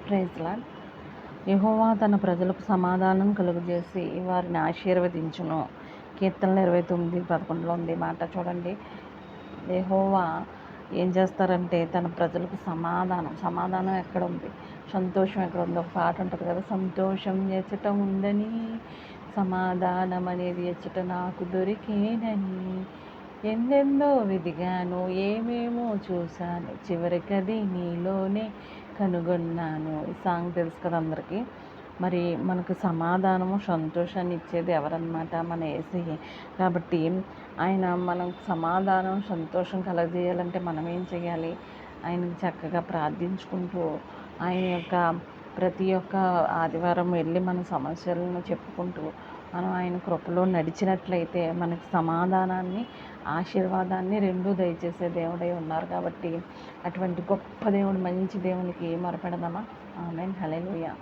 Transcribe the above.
Praise lord. యెహోవా తన ప్రజలకు సమాధానం కలుగజేసి వారిని ఆశీర్వదించును. కీర్తనలు 29:11 ఉంది మాట చూడండి. యెహోవా ఏం చేస్తారంటే తన ప్రజలకు సమాధానం ఎక్కడ ఉంది, సంతోషం ఎక్కడ ఉంది. ఒక పాట ఉంటుంది కదా, సంతోషం ఎచ్చట ఉందని, సమాధానం అనేది ఎచ్చట నాకు దొరికేనని, ఎందెందో వెదిగాను, ఏమేమో చూశాను, చివరికది నీలోనే కనుగొన్నాను. ఈ సాంగ్ తెలుసు కదా అందరికీ. మరి మనకు సమాధానము సంతోషాన్ని ఇచ్చేది ఎవరన్నమాట? మన యేసయ్యే. కాబట్టి ఆయన మనకు సమాధానం సంతోషం కలగజేయాలంటే మనం ఏం చేయాలి? ఆయనకి చక్కగా ప్రార్థించుకుంటూ ఆయన యొక్క ప్రతి ఒక్క ఆదివారం వెళ్ళి మన సమస్యలను చెప్పుకుంటూ మనం ఆయన కృపలో నడిచినట్లయితే మనకు సమాధానాన్ని, ఆశీర్వాదాన్ని రెండూ దయచేసే దేవుడై ఉన్నారు. కాబట్టి అటువంటి గొప్ప దేవుడు, మంచి దేవునికి మొరపెడదామా? ఆమేన్. హల్లెలూయా.